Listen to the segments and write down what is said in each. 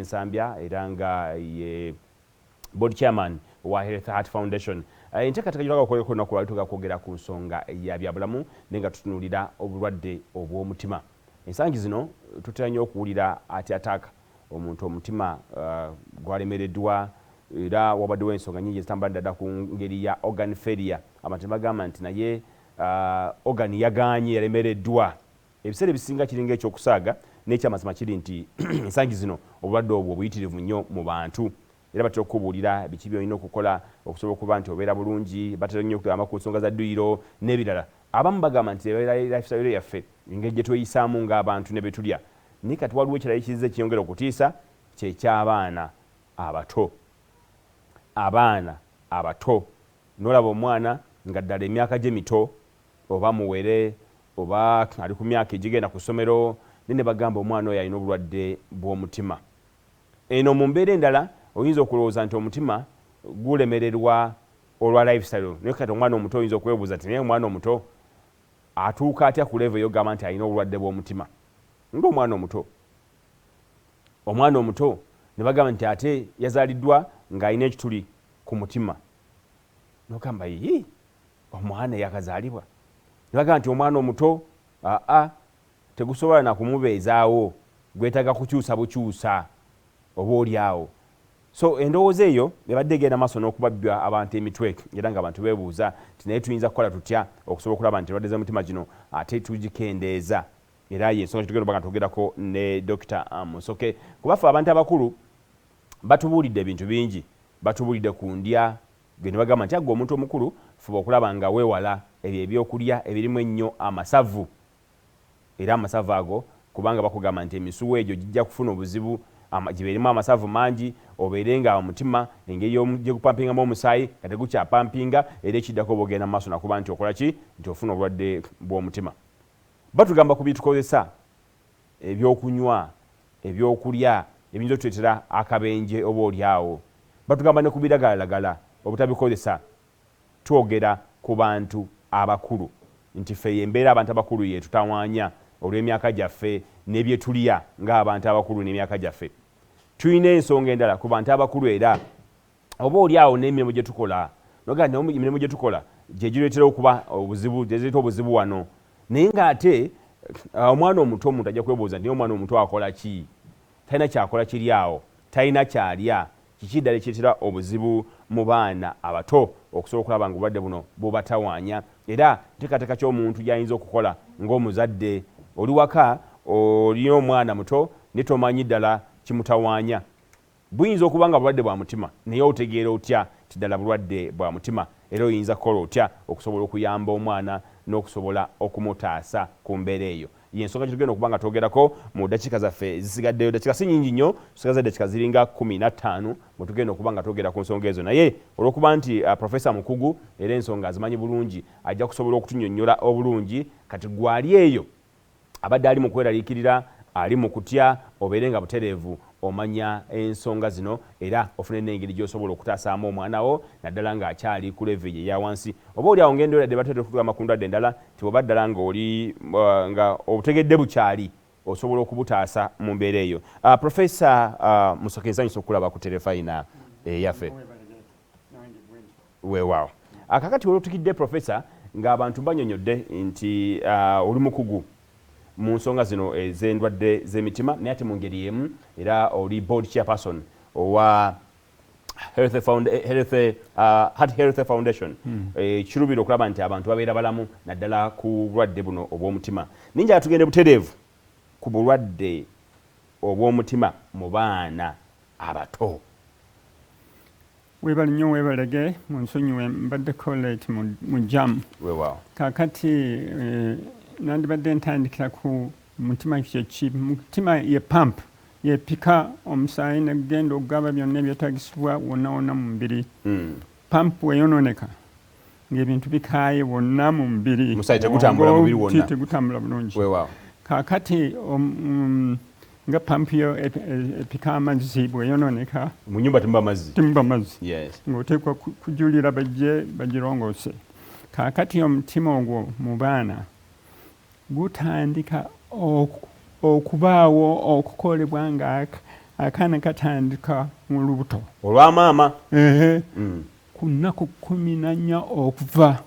Ensambya era nga ye board chairman wa Health Heart Foundation. Enteekateeka gye twagala okukolako olunaku lwali kwogera ku nsonga ya byabulamu naye nga tutunuulira obulwadde obw'omutima. Ensangi zino tutera nnyo okuwulira ati ataaka omuntu omutima gwalemereddwa era wabaddewo ensonga nnyingi ezitambula ddala ku ngeri ya organ failure. Abantu bagamba nti naye organ yagaanye yalemereddwa. Ebiseera ebisinga kiringa ekyokusaaga n'ekyamazima kiri nti ensangi zino obulwadde obwo buyitirivu nnyo mu bantu. Era batera okubuulira biki byolina okukola okusobola okuba nti obeera bulungi, batera nnyo okugamba ku nsonga za dduyiro n'ebirala. Abamu bagamba nti lifestyle yaffe engeri gye tweyisaamu ng'abantu ne betulya. Naye kati waliwo ekirala ekizize kyongera okutiisa ky'eky'abaana abato. Abaana abato n'olaba omwana nga ddala emyaka gye mito oba muwere oba ali ku myaka egigenda ku ssomero ne bagamba omwana oyo alina obulwadde bw'omutima. Eno mu mbeera endala oyinza okulowooza nti omutima gulemererwa olwa lifestyle. Naye kati omwana omuto oyinza okwebuuza nti naye omwana omuto atuuka atya ku level ey'ogamba nti alina obulwadde bw'omutima? Ng'omwana omuto. Omwana omuto ne bagamba nti ate yazaaliddwa ng'alina ekituli ku mutima. N'ogamba yii omwana yakazaalibwa. Ne bagamba nti omwana omuto tegusobola na kumubeezaawo, gwetaaga kukyusa bukyusa oba oli awo. So endowooza eyo ebadde egenda maaso n'okubabbya abantu emitwe era ng'abantu beebuuza nti naye tuyinza kukola tutya okusobola okulaba nti endwadde z'omutima gino ate tugikendeeza. Era y'ensonga tugenda okuba nga twogerako ne Dr. Musoke. Kubaffe abantu abakulu batubuulidde ebintu bingi. Batubuulidde ku ndya gwe ne bagamba nti agwe omuntu omukulu fuba okulaba nga weewala ebyo ebyokulya ebirimu ennyo amasavu. Era amasavu ago kubanga bakugamba nti emisuwa egyo gijja kufuna obuzibu gibeerimu amasavu mangi obeere nga omutima engeri gye gupampingamu omusaayi nga tegukyapampinga era ekiddako bw'ogenda mu maaso nakuba nti okola ki nti ofuna obulwadde bw'omutima. Batugamba ku bitukozesa ebyokunywa ebyokulya ebiyinza otuleetera akabenje oba oli awo. Batugamba ne ku biragalalagala obutabikozesa. Twogera ku bantu abakulu nti ffe embeera abantu abakulu ye tutawaanya olw'emyaka gyaffe n'ebyetulya ng'abantu abakulu n'emyaka gyaffe. Tulina ensonga endala ku bantu abakulu era oba oli awo n'emirimu gye tukola nogamba emirimu gye tukola gye gireetera okuba obuzibu, gye zireeta obuzibu wano. Naye ng'ate omwana omuto omuntu ajja kwebuuza nti omwana omuto akola ki? Talina kyakola kiri awo, talina kyalya. Kiki ddala ekireetera obuzibu mu baana abato okusobola okulaba nga obulwadde buno bubatawaanya. Era nteekateeka ky'omuntu gy'ayinza okukola ng'omuzadde. Oli waka olina omwana muto ne tomanyi ddala kimutawaanya. Buyinza okuba nga bulwadde bwa mutima naye otegeera otya ti ddala bulwadde bwa mutima era oyinza kukola otya okusobola okuyamba omwana n'okusobola okumutaasa ku mbeera eyo. Y'ensonga gye tugenda okuba nga twogerako mu ddakiika zaffe zisigaddeyo. Ddakiika si nnyingi nnyo, tusigaza ddakiika ziringa 15 mwe tugenda okuba nga twogera ku nsonga ezo. Naye olw'okuba nti Profesa Mukugu era ensonga azimanyi bulungi ajja kusobola okutunnyonnyola obulungi kati gwali eyo abadde ali mu kweraliikirira ali mu kutya obeere nga butereevu omanya ensonga zino era ofune n'engeri gy'osobola okutaasaamu omwana wo naddala ng'akyali ku level eya wansi. Oba oli awo ngendo yadde batera okugamba ku ndwadde endala nti bw'oba ddala ng'oli nga obutegedde bukyali osobola okubutaasa mu mbeera eyo. Profesa Musoke nsanyusa okulaba ku terefayina yaffe. Weewaawo. Kakati olwotukidde Profesa ng'abantu banyonyodde nti oli mukugu mu nsonga zino ez'endwadde z'emitima naye ate mu ngeri y'emu era oli board chairperson owa Heart Health Foundation. Kirubira okulaba nti abantu babeera balamu naddala ku bulwadde buno obw'omutima. Ninja tugende butereevu ku bulwadde obw'omutima mu baana abato. Webale nnyo webalege munsonyiwe mbaddeko late mu jam. Weewaawo. Kaakati nandibadde ntandikira ku mutima kyeki. Mutima ye pump yepika omusaayi negenda okugaba byonna ebyetaagisibwa wonna wonna mu mubiri. Pump weyonooneka ng'ebintu bikaaye wonna mu mubiri. Omusaayi tegutambula mu mubiri wonna. Tegutambula bulungi. Weewaawo. Kaakati nga pump yo epika amazzi bweyonooneka. Mu nnyumba temuba mazzi. Temuba mazzi. Yes. Ng'oteekwa kujulira bajje bagirongoose. Kaakati omutima ogwo mu baana gutandika okubaawo okukolebwa nga akaana katandika mu lubuto olwamaama ku nnaku 14 okuva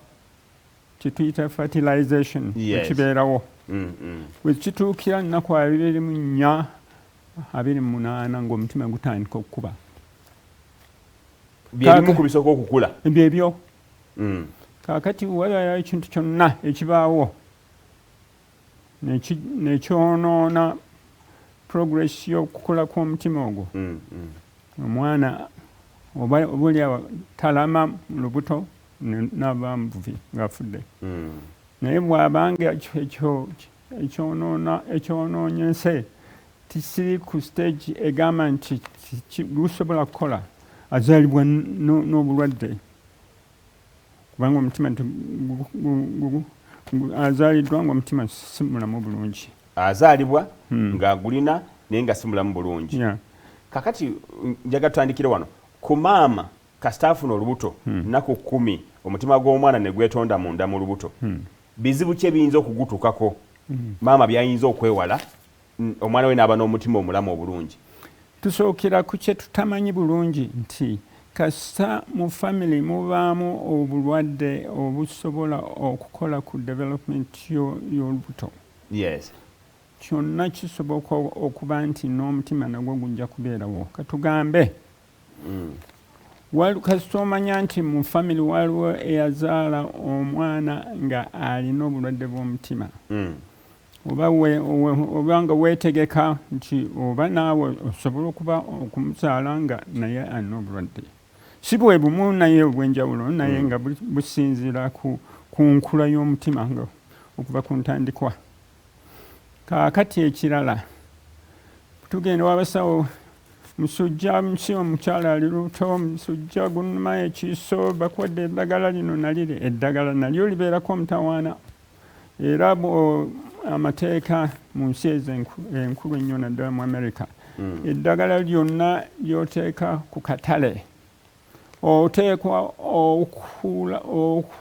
kituyita fertilization ekibeerawo bwe kituukira nnaku 24 28 ng'omutima gutandika okukuba byerimu ku bisooka okukula byebyo kaakati wabeerayo ekintu kyonna ekibaawo nekyonoona progress y'okukula kw'omutima ogwo omwana oba obuliawo talama mu lubuto n'aba muvubi ng'afudde naye bw'abanga ekyonoonyese tikiri ku stage egamba nti lusobola kukola azaalibwa n'obulwadde kubanga omutima azaaliddwa ng'omutima si mulamu bulungi azaalibwa ng'agulina naye nga si mulamu bulungi kakati njaga tutandikire wano ku maama kasita afuna olubuto nnaku 10 omutima gw'omwana ne gwetonda munda mu lubuto bizibu ki ebiyinza okugutuukako maama byayinza okwewala omwana we n'aba n'omutima omulamu obulungi tusookera ku kye tutamanyi bulungi nti kasita mu family mubaamu obulwadde obusobola okukola ku development y'olubuto kyonna kisoboka okuba nti n'omutima nagwo gujja kubeerawo katugambe kasita omanya nti mu family waliwo eyazaala omwana nga alina obulwadde bw'omutima oba nga weetegeka nti oba naawe osobola okuba okumuzaala nga naye alina obulwadde si bwe bumu naye obw'enjawulo naye nga businziira ku nkula y'omutima nga okuva ku ntandikwa kaakati ekirala tugenda wabasawo musujja si omukyala ali luto musujja gunuma ekiso bakwadde eddagala lino naliri eddagala nalyo libeerako omutawaana era amateeka mu nsi ezo enkulu ennyo naddala mu America eddagala lyonna lyoteeka ku katale oteekwa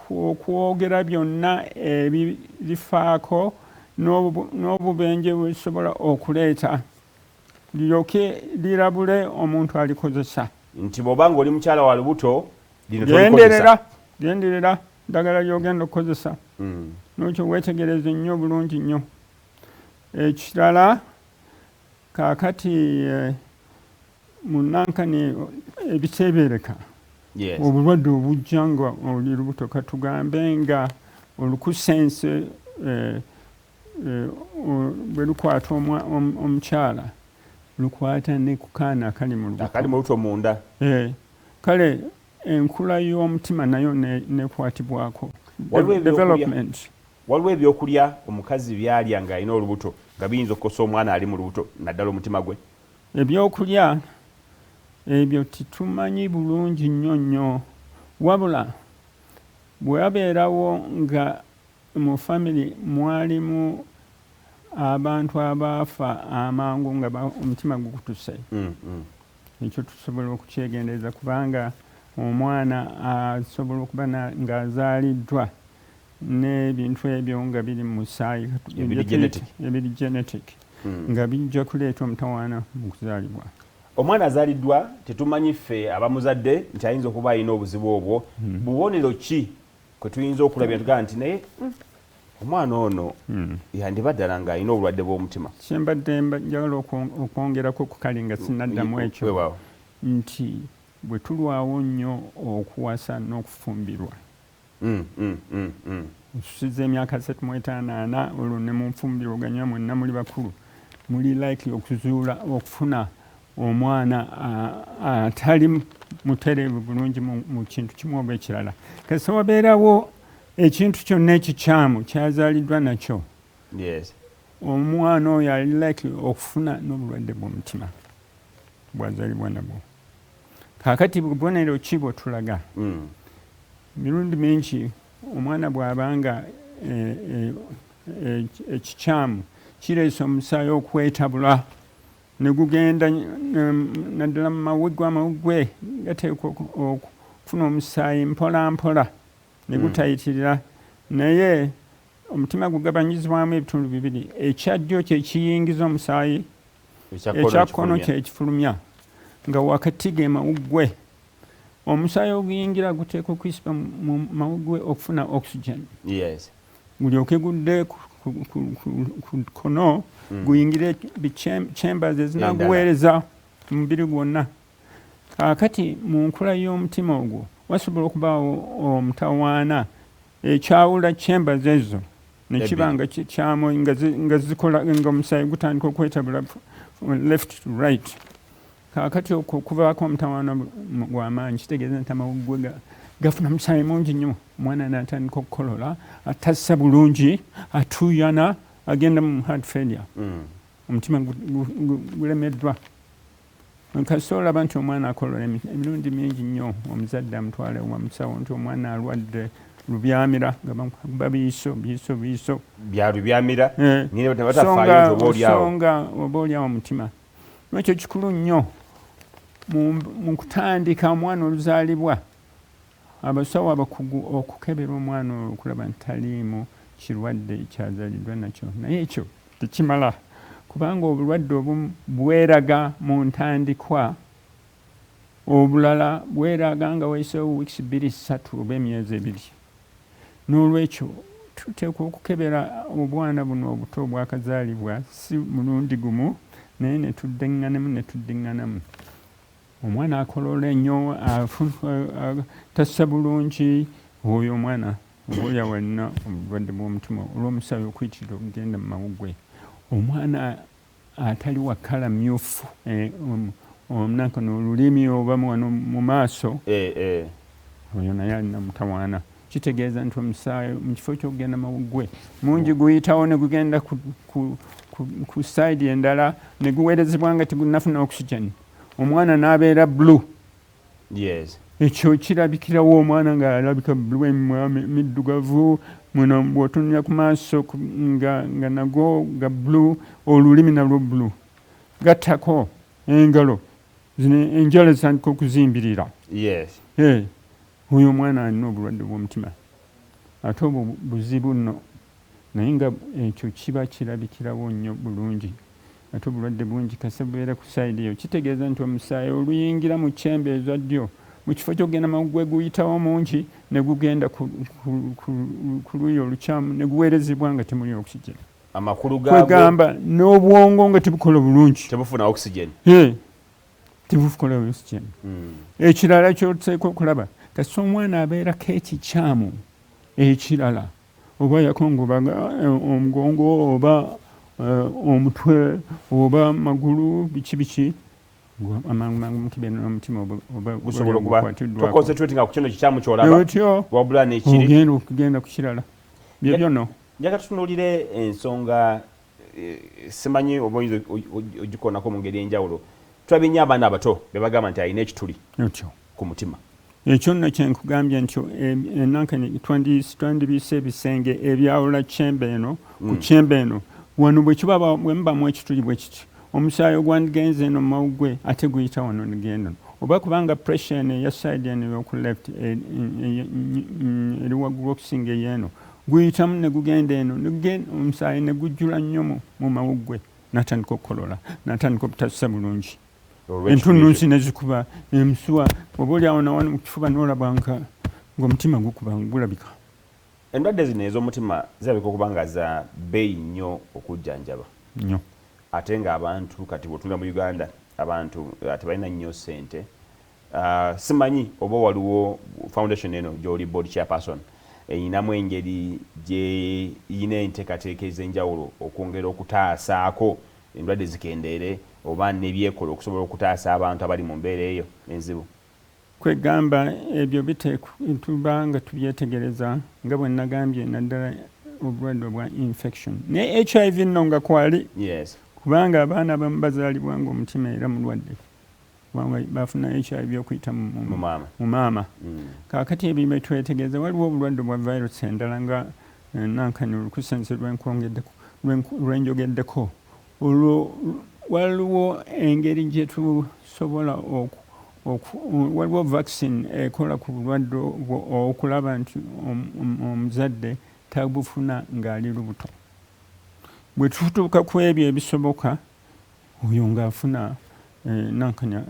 okwogera byonna ebirifaako n'obubenje bwesobola okuleeta lyoke lirabule omuntu alikozesa nti bw'oba ng'oli mukyala wa lubuto genderera ddagala ly'ogenda okukozesa n'ekyo weetegereze nnyo bulungi nnyo ekirala kaakati munankani ebiteebereka obulwadde obujja nga oli lubuto katugambe nga olukusense bwe lukwata omukyala lukwata ne ku kaana akali mu lubuto munda kale enkula y'omutima nayo nekwatibwako development waliwo ebyokulya omukazi byalya ng'alina olubuto nga biyinza okukosa omwana ali mu lubuto naddala omutima gwe ebyokulya ebyo titumanyi bulungi nnyo nnyo wabula bwe wabeerawo nga mu family mwalimu abantu abaafa amangu nga omutima gukutuse ekyo tusobola okukyegendereza kubanga omwana asobola okuba ng'azaaliddwa n'ebintu ebyo nga biri mu musaayi ebiri genetic nga bijja kuleeta omutawaana mu kuzaalibwa omwana azaaliddwa tetumanyi ffe abamuzadde nti ayinza okuba alina obuzibu obwo bubonero ki kwe tuyinza okulabya tugaa nti naye omwana ono yandiba ddala ng'alina obulwadde bw'omutima kyembadde njagala okwongerako ku kale nga sinaddamu ekyo nti bwe tulwawo nnyo okuwasa n'okufumbirwa osusiza emyaka 3 olwo ne munfumbirwaganya mwenna muli bakulu muli likely okuzuula okufuna omwana atali mutereevu bulungi mu kintu kimu oba ekirala kasita wabeerawo ekintu kyonna ekikyamu kyazaaliddwa nakyo omwana oyo ali likely okufuna n'obulwadde bw'omutima bwazaalibwa nabwo kaakati bubonero ki bwetulaga mirundi mingi omwana bw'abanga ekikyamu kireesa omusaayi okwetabula ne gugenda naddala mu amawuggwe gateekwa okufuna omusaayi mpola mpola ne gutayitirira naye omutima gugabanyizibwamu ebitundu bibiri ekyaddyo kye kiyingiza omusaayi ekyakono kyekifulumya nga wakati ge mawuggwe omusaayi oguyingira guteekwa okuyisibwa mu mawuggwe okufuna oxygen gulyoke gudde ku kono guyingire chambers ezinaguweereza omubiri gwonna. Kaakati mu nkula y'omutima ogwo wasobola okubaawo omutawaana ekyawula chambers ezo nekiba nga kyamu nga zikola nga omusaayi gutandika okwetabula left to right. Kaakati okuvaako omutawaana gw'amaanyi kitegeeza nti amawuggwe gafuna musaayi mungi nnyo, omwana n'atandika okukolola, atassa bulungi, atuuyana, agenda mu heart failure. Omutima gulemeddwa. Kasita olaba nti omwana akolola emirundi mingi nnyo, omuzadde amutwale wa musawo nti omwana alwadde lubyamira nga babiiso byalubyamira songa oba oliawo omutima. Lwekyo kikulu nnyo mu kutandika omwana oluzaalibwa abasawo abakugu okukebera omwana olwo okulaba nti taliimu kirwadde kyazaliddwa nakyo. Naye ekyo tekimala, kubanga obulwadde obumu bweraga mu ntandikwa, obulala bweraga nga wayiseewo wiiki 2-3 oba emyezi 2. N'olwekyo tuteekwa okukebera obwana buno obuto obwakazaalibwa si mulundi gumu, naye netuddiŋŋanamu. Omwana akolola ennyo, tassa bulungi, oyo omwana oba walina obulwadde bw'omutima olw'omusaayi okuyitira okugenda mu mawuggwe. Omwana atali wa kkala mmyufu omunankano olulimi oba wano mu maaso, oyo naye alina mutawaana. Kitegeeza nti omusaayi mu kifo ky'okugenda mawuggwe mungi guyitawo ne gugenda ku sayidi endala ne guweerezebwa nga tegunnafuna oxygen, omwana n'abeera blue. Ekyo kirabikirawo omwana ng'alabika blue, middugavu, muno bw'otunula ku maaso nga nago ga blue, olulimi nalwo blue. Gattako engalo enjala zitandika okuzimbirira. Oyo omwana alina obulwadde bw'omutima. Ate obwo buzibu nno, naye nga ekyo kiba kirabikirawo nnyo bulungi. Ate obulwadde bungi kase bubeera ku sayidi eyo. Kitegeeza nti omusaayi oluyingira mu kyembe eza ddyo mu kifo ky'okugenda mawuggwe guyitawo mungi ne gugenda ku luuyi olukyamu ne guweerezebwa nga temuli oxygen. Amakulu kwegamba n'obwongo nga tebukola bulungi, tebufuna oxygen. Tebukola oxygen. Ekirala ky'oteekwa okulaba, kasita omwana abeerako ekikyamu ekirala, oba yakongobaga omugongo oba omutwe oba amagulu biki amangu mukibera n'omutima oba gusobola okuba toconcentratinga ku kino kikyamu ky'olaba wabula n'ekiri okugenda ku kirala byebyo no. Njagala tutunuulire ensonga simanyi oba oyinza ogikonako mu ngeri enjawulo. Tulabye nnyo abaana abato be bagamba nti alina ekituli ku mutima. Ekyo nno kyenkugambye nti enankani twandibise ebisenge ebyawula kyembe eno ku kyembe eno. Wano bwe mubamu ekituli bwe kiti, omusaayi ogwandigenze eno mu mawuggwe ate guyita wano negenda no. Oba kubanga pressure eno eya side eno ey'oku left eri waggulu okusinga ey'eno guyitamu ne gugenda eno, omusaayi ne gujjula nnyo mu mawuggwe, n'atandika okukolola, n'atandika obutassa bulungi. Entunnunsi ne zikuba, emusuwa oba oli awo nawano mu kifuba n'olaba ng'omutima gukuba gulabika. Endwadde zino ez'omutima zirabika okuba nga za bbeeyi nnyo okujjanjaba. Nnyo. Ate ng'abantu kati bw'otunula mu Uganda abantu tebalina nnyo ssente. Simanyi oba waliwo foundation eno gy'oli board chairperson eyinamu engeri gye yina enteekateeka ez'enjawulo okwongera okutaasaako endwadde zikendeere oba n'ebyekola okusobola okutaasa abantu abali mu mbeera eyo enzibu. Kwegamba ebyo tuba nga tubyetegereza nga bwe nagambye naddala obulwadde obwa infection ne HIV nno nga kwali. Kubanga abaana abamu bazaalibwa ng'omutima era mulwadde kubanga bafuna HIV okuyita mu maama. Kaakati ebyo bye twetegereza, waliwo obulwadde bwa virusi endala nga nankani olukusense lwenjogeddeko. Olwo waliwo engeri gye tusobola waliwo vaccine ekola ku bulwadde okulaba nti omuzadde tabufuna ng'ali lubuto. Bwe tutuuka ku ebyo ebisoboka, oyo ng'afuna nankanya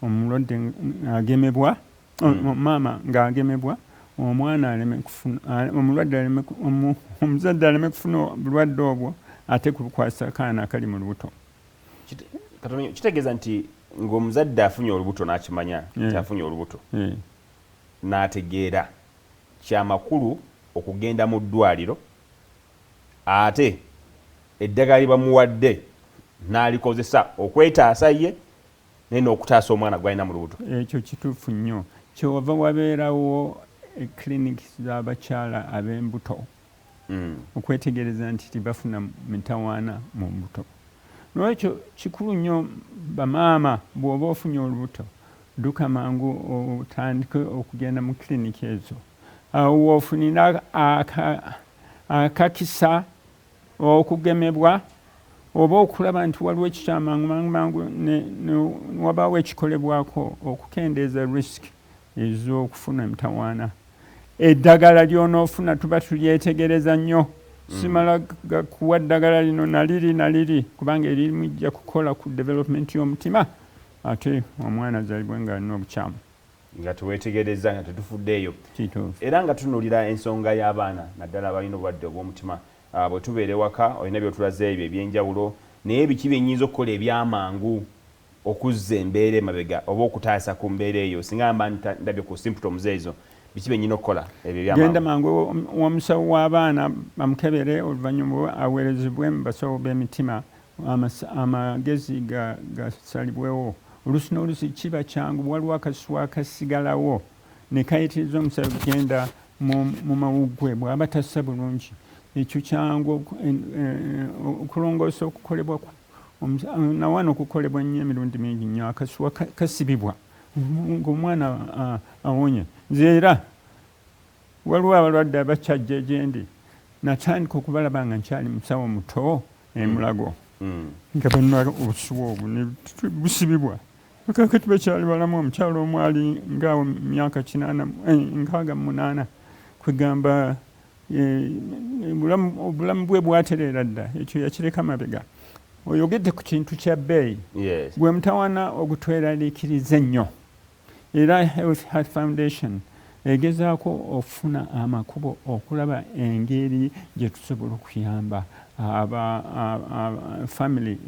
omulwadde agemebwa maama ng'agemebwa omwana aleme kufuna omuzadde aleme kufuna bulwadde obwo ate kukwasa kaana akali mu lubuto. Kitegeeza nti ng'omuzadde afunye olubuto n'akimanya nti afunye olubuto n'ategeera kyamakulu okugenda mu ddwaliro ate eddagala libamuwadde n'alikozesa okwetaasa ye naye n'okutaasa omwana gw'alina mu lubuto. Ekyo kituufu nnyo. Kyova wabeerawo clinics z'abakyala ab'embuto okwetegereza nti tibafuna mitawaana mu mbuto. N'ekyo kikulu nnyo bamaama bw'oba ofunye olubuto dduka mangu otandike okugenda mu clinic ezo. Awo woofunira akakisa okugemebwa oba okulaba nti waliwo ekikyamangu wabaawo ekikolebwako okukendeeza risk ez'okufuna emitawaana. Eddagala ly'onoofuna tuba tulyetegereza nnyo. Simala kuwa ddagala lino naliri kubanga erimu ijja kukola ku development y'omutima ate omwana azalibwe ng'alina obukyamu. Nga tuwetegereza nga tetufuddeeyo. Era nga tunuulira ensonga y'abaana naddala abalina obulwadde obw'omutima. Bwe tubeera ewaka olina by'otulaze ebyo eby'enjawulo naye biki byennyinza okukola ebyamangu okuzza embeera emabega oba okutaasa ku mbeera eyo singa mba ndabye ku symptoms ezo biki byennyina okukola ebyo ebyamangu? Genda mangu omusawo w'abaana bamukebere oluvannyuma aweerezebwe mu basawo b'emitima amagezi gasalibwewo. Oluusi n'oluusi kiba kyangu waliwo akasuwa akasigalawo ne kayitiriza omusawo genda mu mawuggwe bw'aba tassa bulungi. Ekyo kyangu okulongoosa okukolebwa nawano okukolebwa nnyo emirundi mingi nnyo akasuwa kasibibwa ng'omwana awonye. Nze era waliwo abalwadde abakyajja gyendi natandika okubalaba nga nkyali musawo muto emulago nga balina obusuwa obwo ne busibibwa kakati bakyali balamu. Omukyalo omu ali ngaawo myaka 68 kwegamba obulamu bwe bwatereera dda. Ekyo yakireka mabega. Oyogedde ku kintu kya bbeeyi. Gwe mutawaana ogutweraliikiriza ennyo. Era Health Foundation egezaako okufuna amakubo okulaba engeri gye tusobola okuyamba family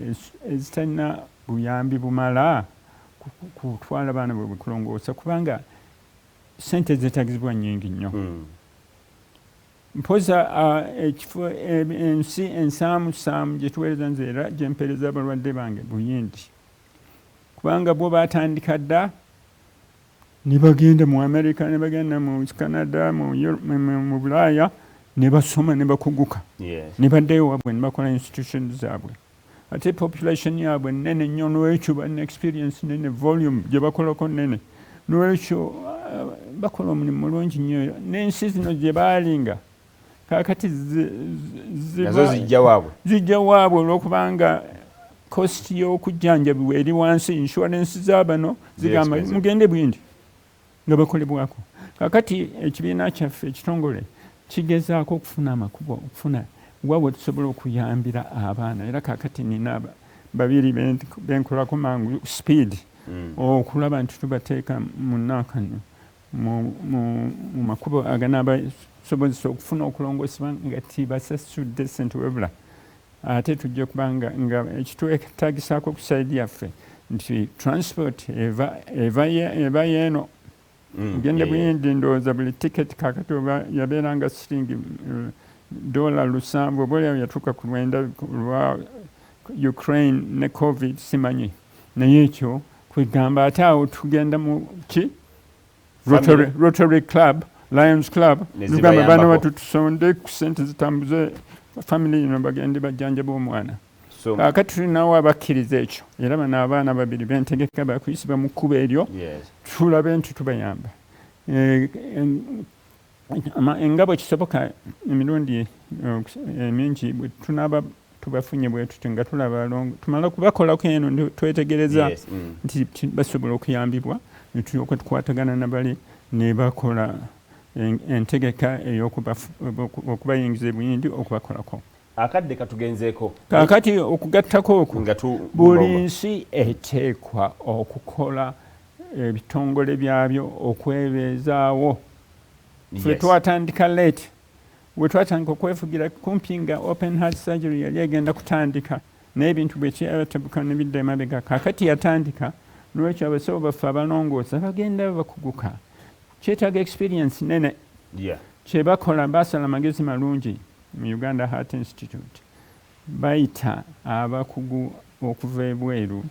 ezitalina buyambi bumala kutwala abaana bwe kulongoosa kubanga ssente zeetagizibwa nnyingi nnyo. Mpoza ekifo ensi ensaamusaamu gye tuweereza nze era gye mpeereza abalwadde bange buyindi kubanga bo baatandika dda ne bagenda mu America ne bagenda mu Canada mu Bulaaya ne basoma ne bakuguka ne baddeyo wabwe ne bakola institutions zaabwe ate population yaabwe nnene nnyo n'ekyo balina experience nene volume gye bakolako nnene n'ekyo bakola omulimu mulungi nnyo n'ensi zino gye baalinga kakati zijja waabwe olw'okubanga cost y'okujjanjabibwa eri wansi insurance z'abano zigamba mugende bwindi nga bakolebwako. Kakati ekibiina kyaffe ekitongole kigezaako okufuna amakubo okufuna waabwe tusobola okuyambira abaana era kakati nina babiri benkolako mangu speed okulaba nti tubateeka munankano mu makubo aganabasobozesa okufuna okulongoosebwa nga tibasasudde ssente webula ate tujja kubanga nga ekitwetagisaako ku saidi yaffe nti transport eva yeeno genda buyindi ndowooza buli ticket kakati oba yabeeranga siringi $7 oba olyawo yatuuka ku 9 lwa Ukraine ne COVID simanyi naye ekyo kwegamba ate awo tugenda mu ki Rotary Club Lions Club tugamba baana batu tusonde ku ssente zitambuze family ino bagende bajjanjaba omwana. Kakati tulinawo abakkiriza ekyo era bano abaana babiri bentegeka bakuyisibwa mu kkubo eryo tulabe nti tubayamba nga bwe kisoboka emirundi emingi bwe tunaaba tubafunye bwe tuti nga tulaba tumala kubakolako eno twetegereza nti basobola okuyambibwa ne tulyoka tukwatagana nabali ne bakola entegeka ey'okubayingiza ebuyindi okubakolako. akadde katugenzeeko kakati okugattako okwo buli nsi eteekwa okukola ebitongole byabyo okwebeezaawo. Ffe twatandika late bwe twatandika okwefugira kumpi nga open heart surgery yali egenda kutandika n'ebintu bwe kyatabuka ne bidda emabega. Kakati yatandika n'olwekyo abasawo baffe abalongoosa bagenda bakuguka. Kyetaaga experience nene. Kye bakola baasala amagezi malungi mu Uganda Heart Institute. Bayita abakugu okuva ebweru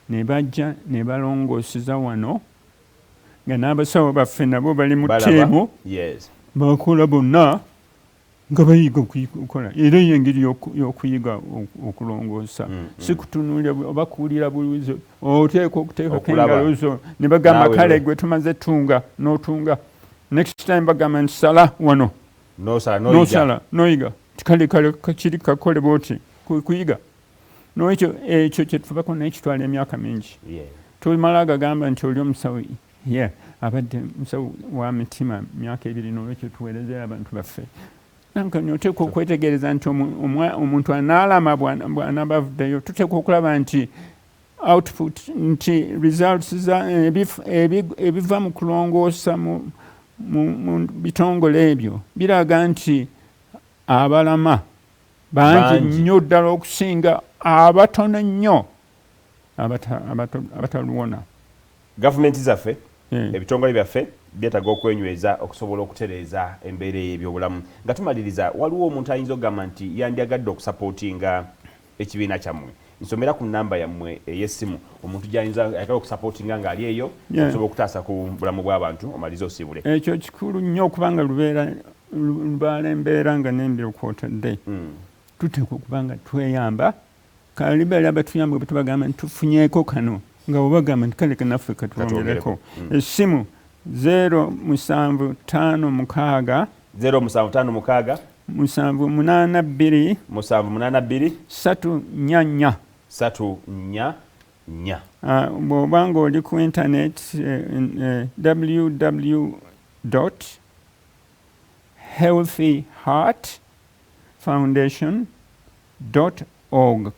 ne bajja ne balongooseza wano nga n'abasawo baffe nabo bali mu ttiimu bakola bonna nga bayiga okukola. Era y'engeri y'okuyiga okulongoosa. Si kutunuulira oba kuwulira bulizo oteekwa okuteekako engalo zo ne bagamba kale gwe tumaze tunga n'otunga. Next time bagamba nti sala wano n'osala n'oyiga kale kiri kakole bwoti kuyiga. N'ekyo ekyo kye tufubako naye kitwala emyaka mingi. Tumala agagamba nti oli omusawo abadde musawo wa mitima myaka 2 n'olwekyo tuweereza abantu baffe. Nankani oteekwa okwetegereza nti omuntu anaalama bwana bavuddeyo tuteekwa okulaba nti output nti results ebiva mu kulongoosa mu bitongole ebyo biraga nti abalama bangi nnyo ddala okusinga abatono nnyo abataluwona. Gavumenti zaffe ebitongole byaffe byetaaga okwenyweza okusobola okutereeza embeera y'ebyobulamu. Nga tumaliriza waliwo omuntu ayinza okugamba nti yandyagadde okusapootinga ekibiina kyammwe. Nsomera ku nnamba yammwe ey'essimu omuntu gy'ayinza ayagala okusapootinga ng'ali eyo okusobola okutaasa ku bulamu bw'abantu omalize osibule. Ekyo kikulu nnyo okubanga lubaala embeera nga n'embiro kwotadde. Tuteekwa okuba nga tweyamba kalibeera abatuyamba bwe tubagamba nti tufunyeeko kano nga bwebagamba nti kale kanaffe katwongereko. Essimu 0756 0756 782 344. Bw'oba ng'oli ku internet www.healthyheartfoundation.org.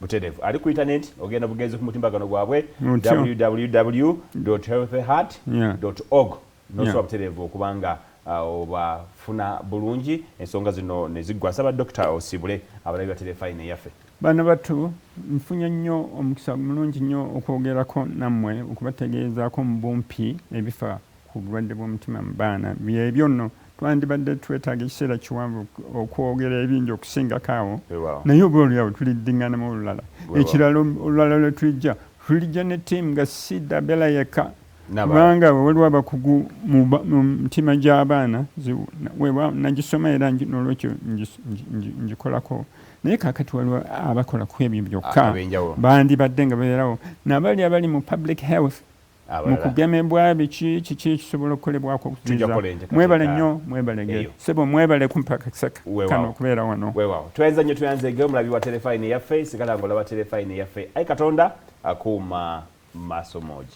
Buterevu ali ku internet ogenda bugenze ku mutimbagano gwabwe www.healthyheart.org. Nosobola buterevu okubanga obafuna bulungi ensonga zino ne ziggwa. Nsaba Dr. Osibule abalabi ba telefayini yaffe. Bana batu nfunya nnyo omukisa mulungi nnyo okwogerako nammwe okubategeezaako mu bumpi ebifa ku bulwadde bw'omutima mu baana. Byebyo nno twandibadde twetaaga ekiseera kiwanvu okwogera ebingi okusingako awo naye oba oliawo tuliddiŋŋanamu olulala. Ekirala olulala lwe tulijja ne ttiimu nga si Dabela yekka kubanga waliwo abakugu mu mitima gy'abaana nagisoma era n'olwekyo ngikolako. Naye kaakati waliwo abakola ku ebyo byokka bandibadde nga beerawo n'abali abali mu public health mu kugemebwa kiki kisobola okukolebwako okuziza. Mwebale nnyo mwebalege sebo mwebale kumpaka kisaka kano okubeera wano. Twenza nnyo tuyanzege omulabi wa telefayini yaffe sigala ng'olaba telefayini yaffe. Ayi Katonda akuuma maaso moogi.